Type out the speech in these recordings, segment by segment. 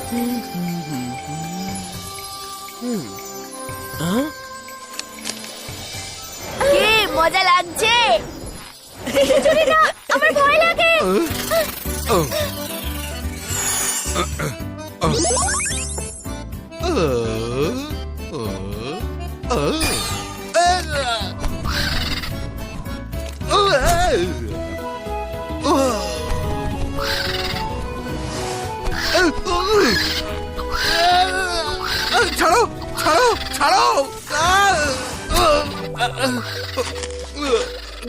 কি মজা লাগছে? আমার ভয় লাগে। ছাড়ো ছাড়ো ছাড়ো!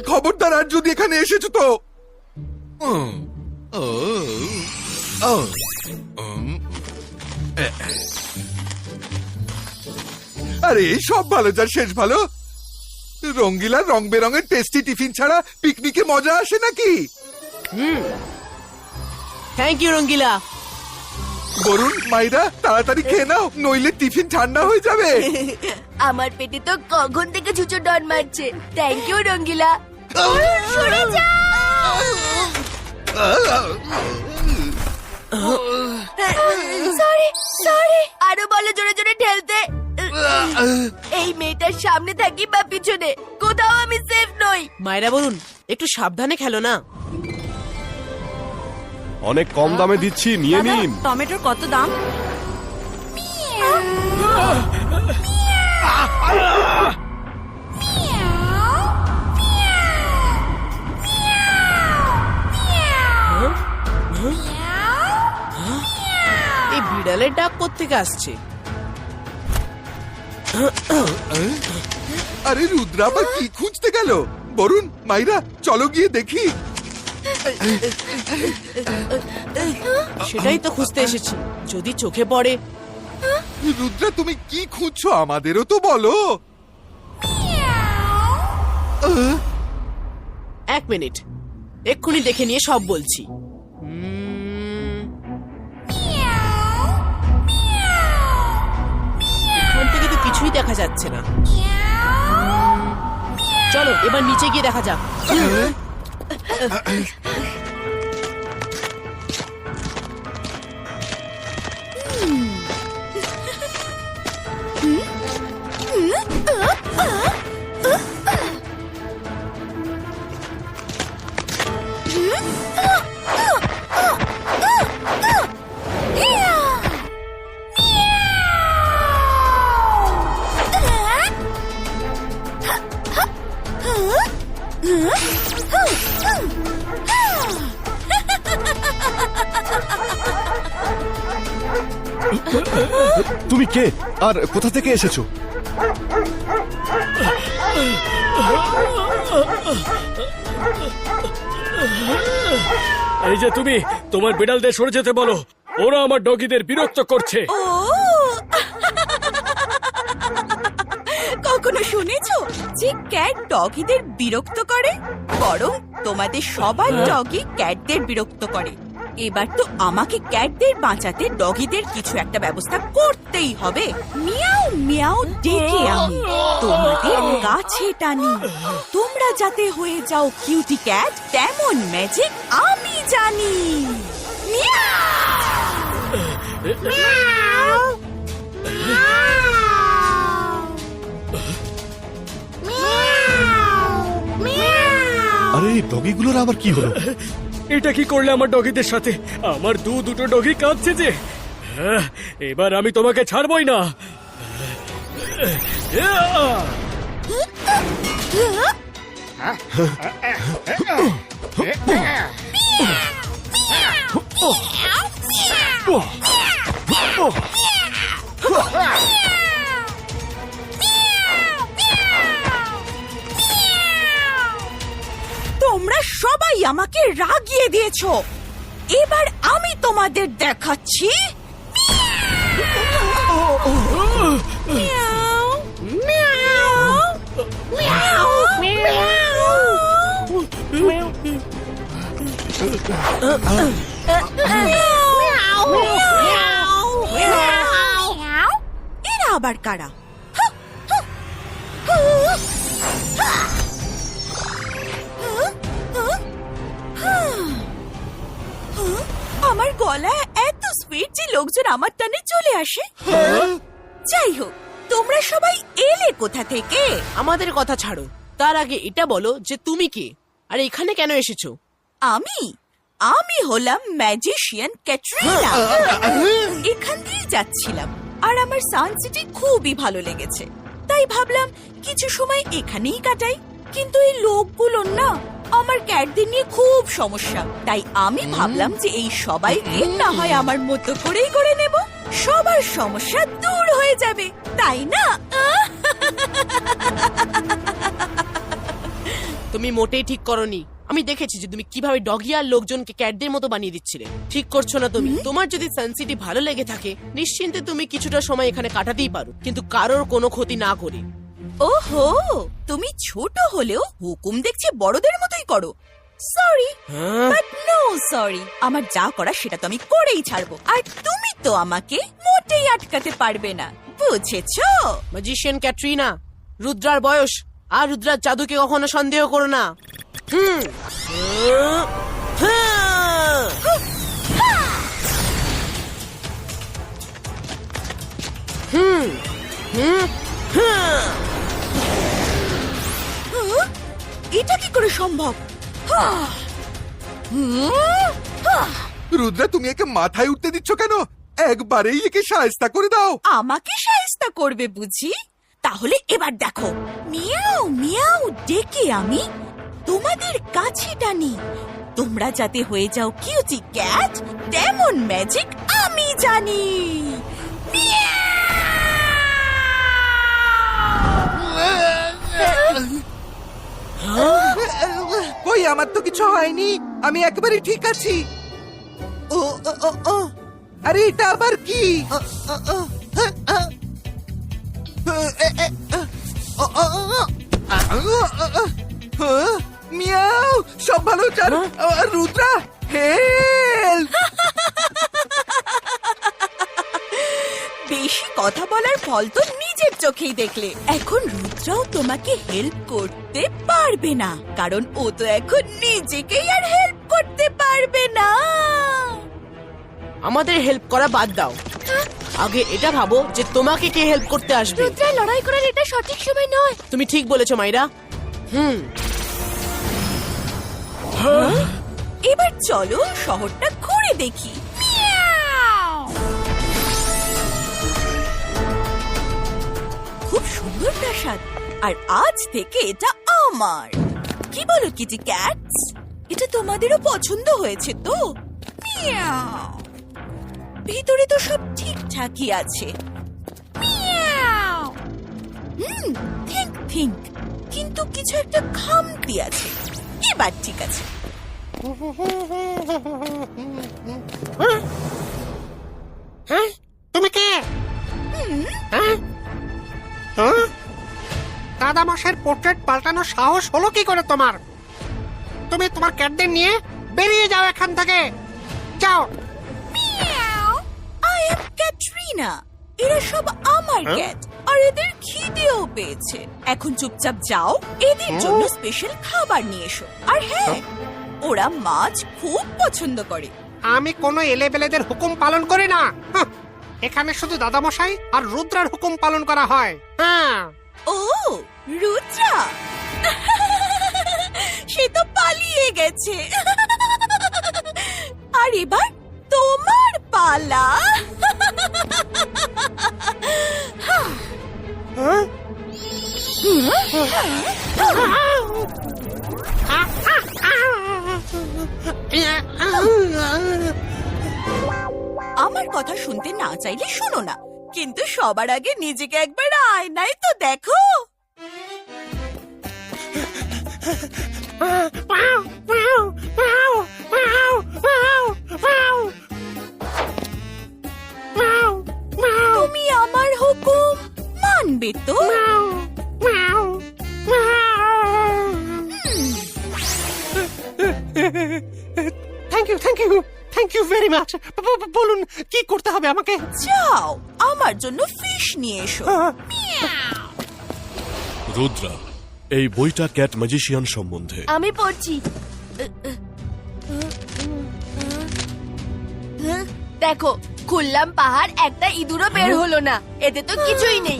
খবরদার আর যদি এখানে এসেছো তো। আরে সব ভালো যার শেষ ভালো। রঙ্গিলা রং বেরঙের টেস্টি টিফিন ছাড়া পিকনিকে মজা আসে নাকি? থ্যাংক ইউ রঙ্গিলা। বরুণ, মাইরা তাড়াতাড়ি খেয়ে নাও, নইলে টিফিন ঠান্ডা হয়ে যাবে। আমার পেটে তো কখন থেকে ছুঁচো ডন মারছে। থ্যাংক ইউ রঙ্গিলা। সরে যাও। Sorry sorry. আরো বলো জোরে জোরে ঠেলতে। এই মেয়েটার সামনে থাকি বা পিছনে, কোথাও আমি সেফ নই। মায়েরা বলুন একটু সাবধানে খেলো না। অনেক কম দামে দিচ্ছি, নিয়ে নিন। টমেটোর কত দাম? এই বিড়ালের ডাক কোত্থেকে আসছে? আরে রুদ্রা আবার কি খুঁজতে গেল? বরুণ, মাইরা চলো গিয়ে দেখি। সেটাই তো খুঁজতে এসেছি, যদি চোখে পড়ে। রুদ্রা তুমি কি খুঁজছো আমাদেরও তো বলো। এক মিনিট, এক্ষুনি দেখে নিয়ে সব বলছি। এখান থেকে তো কিছুই দেখা যাচ্ছে না। চলো এবার নিচে গিয়ে দেখা যাক। তুমি কে আর কোথা থেকে এসেছো? এই যে তুমি, তোমার বিড়ালদের সরে যেতে বলো, ওরা আমার ডগিদের বিরক্ত করছে। কখনো শুনেছো যে ক্যাট ডগিদের বিরক্ত করে? বরং তোমাদের সবার ডগি ক্যাটদের বিরক্ত করে। এবার তো আমাকে ক্যাটদের বাঁচাতে ডগিদের কিছু একটা ব্যবস্থা করতেই হবে। মিয়াও মিয়াও ডেকে আমি তোমাদের কাছে টানি। তোমরা যাতে হয়ে যাও কিউটি ক্যাট, তেমন ম্যাজিক আমি জানি। মিয়াও আরে এই ডগিগুলোর আবার কি হলো? এটা কি করলে আমার ডগিদের সাথে? আমার দুটো ডগি কাঁদছে যে। এবার আমি তোমাকে ছাড়বই না। তোমরা সবাই আমাকে রাগিয়ে দিয়েছো। এবার আমি তোমাদের দেখাচ্ছি। এরা আবার কারা? আমার গলা এত সুইট যে লোকজন আমার টানে চলে আসে। যাই হোক, তোমরা সবাই এলে কোথা থেকে? আমাদের কথা ছাড়ো, তার আগে এটা বলো যে তুমি কে আর এখানে কেন এসেছো? আমি হলাম ম্যাজিশিয়ান ক্যাটরিনা। এখান দিয়ে যাচ্ছিলাম আর আমার সানসিটি খুবই ভালো লেগেছে, তাই ভাবলাম কিছু সময় এখানেই কাটাই। কিন্তু এই লোকগুলো না আমার ক্যাটদের নিয়ে খুব সমস্যা, তাই আমি ভাবলাম যে এই সবাইকে না হয় আমার মতো করেই করে নেব, সবার সমস্যা দূর হয়ে যাবে, তাই না? তুমি মোটেই ঠিক করনি। আমি দেখেছি যে তুমি কিভাবে ডগি আর লোকজনকে ক্যাটদের মতো বানিয়ে দিচ্ছিলে। ঠিক করছো না তুমি। তোমার যদি সানসিটি ভালো লেগে থাকে নিশ্চিন্তে তুমি কিছুটা সময় এখানে কাটাতেই পারো, কিন্তু কারোর কোনো ক্ষতি না করে। ওহো, তুমি ছোট হলেও হুকুম দেখছি বড়দের মতোই করো। Sorry, but no sorry. আমার যা করা সেটা তো আমি করেই ছাড়বো, আর তুমি তো আমাকে মোটেই আটকাতে পারবে না, বুঝেছো? ম্যাজিশিয়ান ক্যাটরিনা, রুদ্রার বয়স আর রুদ্রার জাদুকে কখনো সন্দেহ করো না। এটা কি করে সম্ভব? রুদ্রা, তুমি একে মাথায় উঠতে দিচ্ছ কেন? একবারেই একে সায়স্তা করে দাও। আমাকে সাহায্য করবে বুঝি? তাহলে এবার দেখো, মিয়াও মিয়াও ডেকে আমি তোমাদের কাছে টানি। তোমরা যাতে হয়ে যাও কিউটি ক্যাট, তেমন ম্যাজিক আমি জানি। কই, আমার তো কিছু হয়নি, আমি একেবারে ঠিক আছি। ও ও, ও, ও, আরে এটা আবার কি? মিয়াও, সব ভালো চার। রুদ্রা, হেল্প! বেশি কথা বলার ফল তো নিজের চোখেই দেখলে। এখন রুদ্রাও তোমাকে হেল্প করতে পারবে না, কারণ ও তো এখন নিজেকেই আর হেল্প করতে পারবে না। আমাদের হেল্প করা বাদ দাও, আগে এটা ভাবো যে তোমাকে কে হেল্প করতে আসবে। রুদ্রা, লড়াই করার এটা সঠিক সময় নয়। তুমি ঠিক বলেছো মাইরা। এবার চলো শহরটা ঘুরে দেখি। খুব সুন্দর প্রাসাদ, আর আজ থেকে এটা আমার। কি বলো কিটি ক্যাটস? এটা তোমাদেরও পছন্দ হয়েছে তো? মিয়াও। ভিতরে তো সব ঠিকঠাকই আছে। মিয়াও। থিঙ্ক, কিন্তু কিছু একটা খামতি আছে। এবার ঠিক আছে। তুমি কে? দাদা মশাইয়ের পোর্ট্রেট পাল্টানোর সাহস হলো কি করে তোমার? তুমি তোমার ক্যাটদের নিয়ে বেরিয়ে যাও এখান থেকে, যাও। I am Katrina. এরা সব আমার ক্যাট, আর এদের খিদেও পেয়েছে। এখন চুপচাপ যাও, এদের জন্য স্পেশাল খাবার নিয়ে এসো। আর হ্যাঁ, ওরা মাছ খুব পছন্দ করে। আমি কোনো এলেবেলেদের হুকুম পালন করি না। হাহ, এখানে শুধু দাদামশাই আর রুদ্রার হুকুম পালন করা হয়। হ্যাঁ। ও, রুদ্রা সে তো পালিয়ে গেছে। আর এবার তোমার পালা। আমার কথা শুনতে না চাইলে শোনো না, কিন্তু সবার আগে নিজেকে একবার আয়নায় তো দেখো। তুমি আমার হুকুম মানবে তো? Thank you very much. বলুন কি করতে হবে আমাকে? যাও, আমার জন্য ফিশ নিয়ে এসো। রুদ্রা, এই বইটা ক্যাট ম্যাজিশিয়ান সম্বন্ধে। আমি পড়ছি। দেখো খুললাম পাহাড়, একটা ইঁদুরও বের হলো না, এতে তো কিছুই নেই।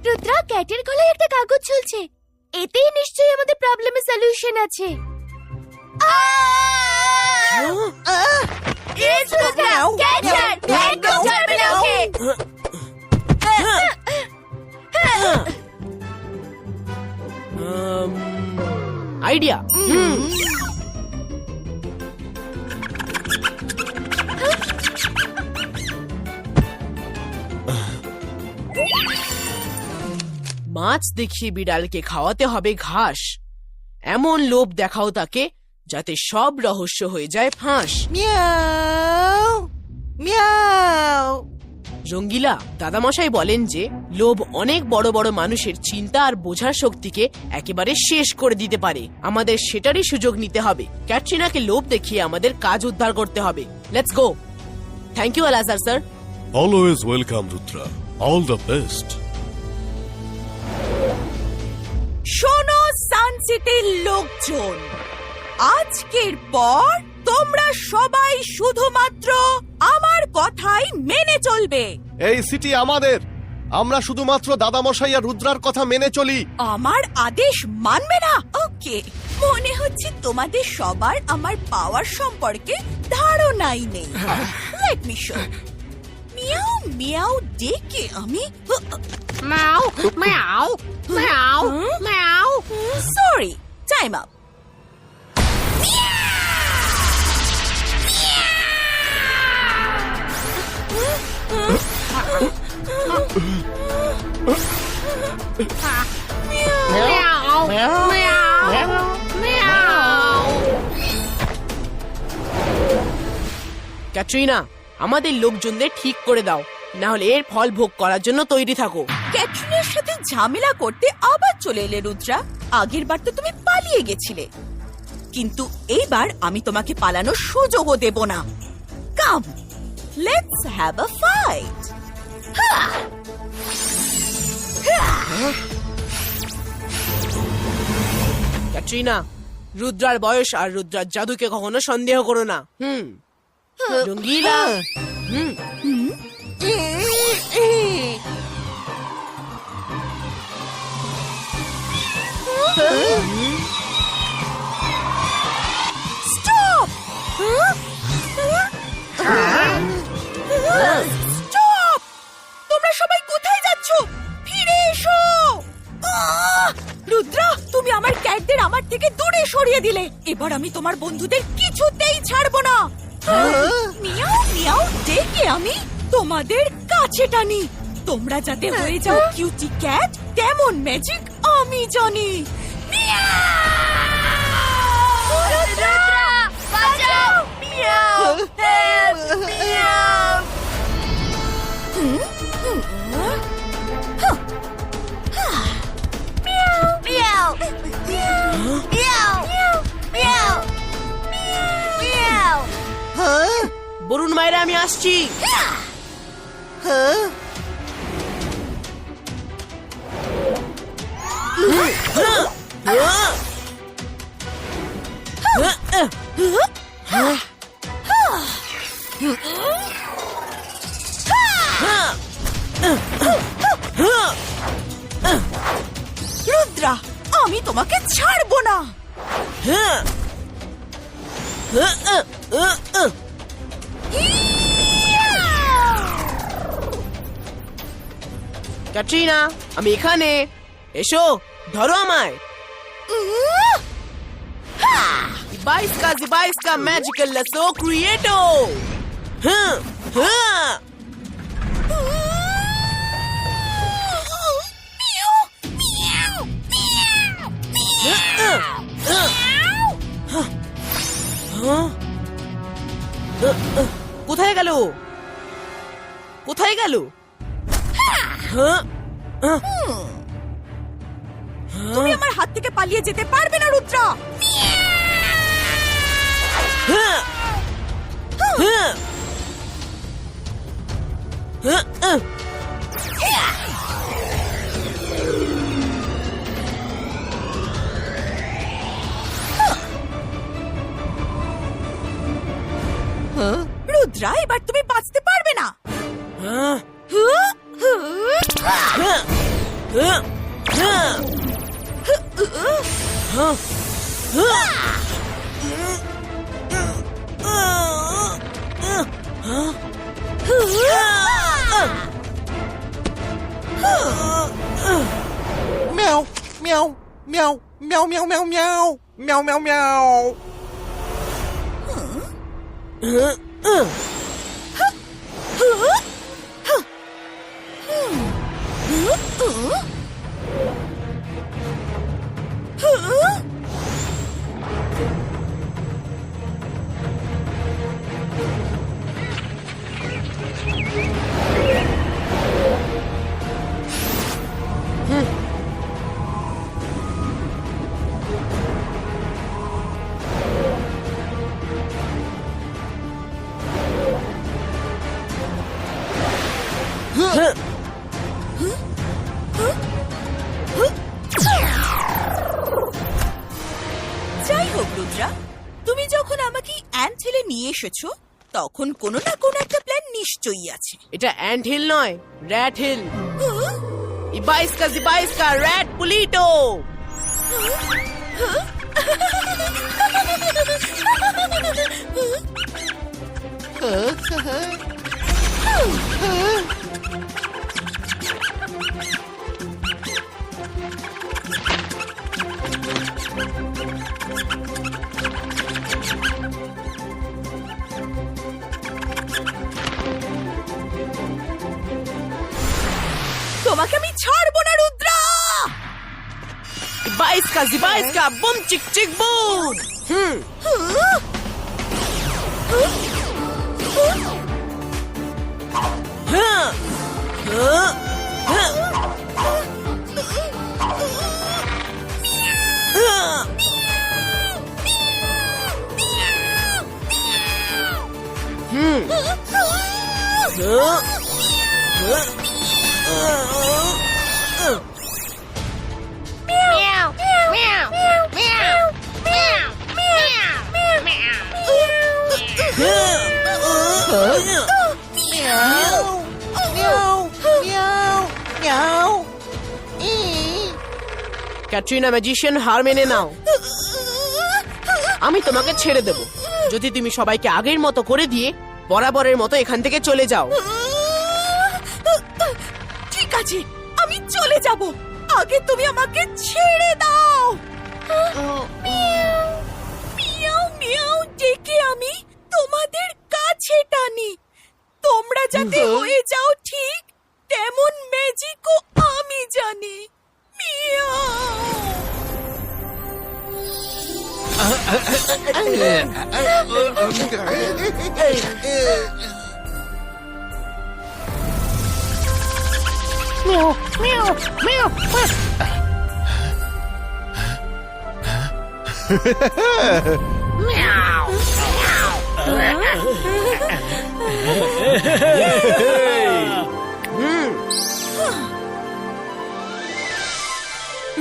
রুদ্রা, ক্যাটের গলায় একটা কাগজ ঝুলছে, এতেই নিশ্চয়ই আমাদের প্রবলেমের সলিউশন আছে। আইডিয়া। মাছ দেখিয়ে বিড়ালকে খাওয়াতে হবে ঘাস, এমন লোভ দেখাও তাকে যাতে সব রহস্য হয়ে যায় ফাঁস। রঙ্গিলা, দাদামশাই বলেন যে লোভ অনেক বড় বড় মানুষের চিন্তা আর বোঝার শক্তিকে একেবারে শেষ করে দিতে পারে। আমাদের সেটারই সুযোগ নিতে হবে। ক্যাটরিনাকে লোভ দেখিয়ে আমাদের কাজ উদ্ধার করতে হবে। Let's go. থ্যাংক ইউ আলাজার sir. Always welcome Rudra, all the best. শোনো সানসিটির লোকজন, আজকের পর তোমরা সবাই শুধুমাত্র আমার কথাই মেনে চলবে। এই সিটি আমাদের, আমরা শুধুমাত্র দাদামশাই আর রুদ্রার কথা মেনে চলি। আমার আদেশ মানবে না? ওকে, মনে হচ্ছে তোমাদের সবার আমার পাওয়ার সম্পর্কে ধারণাই নেই। Let me show. মিয়াও মিয়াও ডেকে আমি ম্যাও ম্যাও ম্যাও ম্যাও। Sorry, time up. ক্যাটরিনা, আমাদের লোকজনদের ঠিক করে দাও, না হলে এর ফল ভোগ করার জন্য তৈরি থাকো। ক্যাটরিনার সাথে ঝামেলা করতে আবার চলে এলে রুদ্রা। আগের বার তো তুমি পালিয়ে গেছিলে, কিন্তু এইবার আমি তোমাকে পালানোর সুযোগও দেব না। Come, let's have a fight. Katrina, রুদ্রার বয়স আর রুদ্রার জাদুকে কখনো সন্দেহ করো না। রঙ্গিলা, স্টপ! স্টপ! তোমরা সবাই কোথায় যাচ্ছ? ফিরে এসো! রুদ্রা, তুমি আমার ক্যাটদের আমার থেকে দূরে সরিয়ে দিলে। এবার আমি তোমার বন্ধুদের কিছুতেই ছাড়বো না। মিয়াও মিয়াও ডেকে আমি তোমাদের কাছে টানি। তোমরা যাতে হয়ে যাও কিউটি ক্যাট, তেমন ম্যাজিক আমি জানি। রুদ্রা, বাঁচাও! মিয়াও! হেল্প! মিয়াও! মিয়াও! মিয়াও! মিয়াও! মিয়াও! বরুণ মায়েরা, আমি আসছি। রুদ্রা, আমি তোমাকে ছাড়বো না। ক্যাটরিনা, আমি এখানে। এসো, ধরো আমায়। Zibaiska magical lasso creato. কোথায় গেল? কোথায় গেল? তুমি আমার হাত থেকে পালিয়ে যেতে পারবে না রুদ্রা। রুদ্রা, এবার তুমি বাঁচতে পারবে না। মিয়াও মিয়াও মিয়াও মিয়াও মিয়াও মিয়াও মিয়াও মিয়াও মিয়াও মিয়াও। যাই হোক রুদ্রা, তুমি যখন আমাকে অ্যান্ট হিলে নিয়ে এসেছো, তখন কোনো না কোনো একটা প্ল্যান নিশ্চয়ই আছে। এটা অ্যান্ট হিল নয়, র্যাট হিল। ইবাইস্কা র্যাট পুলিটো। তোমাকে আমি ছাড়বো না রুদ্রা। ইবাইস্কা বুম চিক চিক বুম। ক্যাটরিনা ম্যাজিশিয়ান, হার মেনে নাও। আমি তোমাকে ছেড়ে দেব যদি তুমি সবাইকে আগের মতো করে দিয়ে বরাবরের মতো এখান থেকে চলে যাও। ঠিক আছে, আমি চলে যাব, আগে তুমি আমাকে ছেড়ে দাও। মিয়াও মিয়াও ডেকে আমি তোমাদের কাছে টানি। তোমরা যাতে হয়ে যাও ঠিক তেমন ম্যাজিকও আমি জানি। মিয়াও।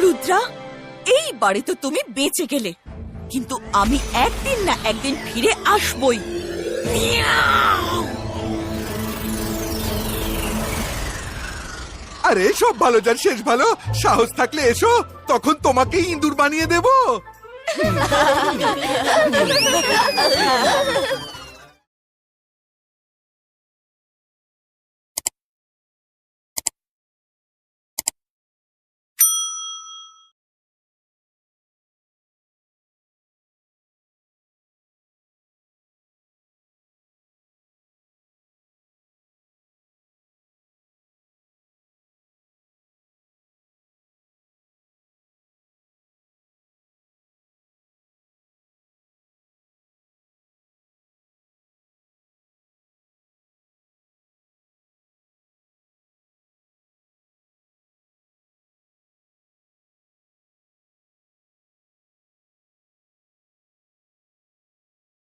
রুদ্রা, এইবারে তো তুমি বেঁচে গেলে, কিন্তু আমি একদিন না একদিন ফিরে আসবই। আরে সব ভালো যার শেষ ভালো, সাহস থাকলে এসো, তখন তোমাকে ইঁদুর বানিয়ে দেবো।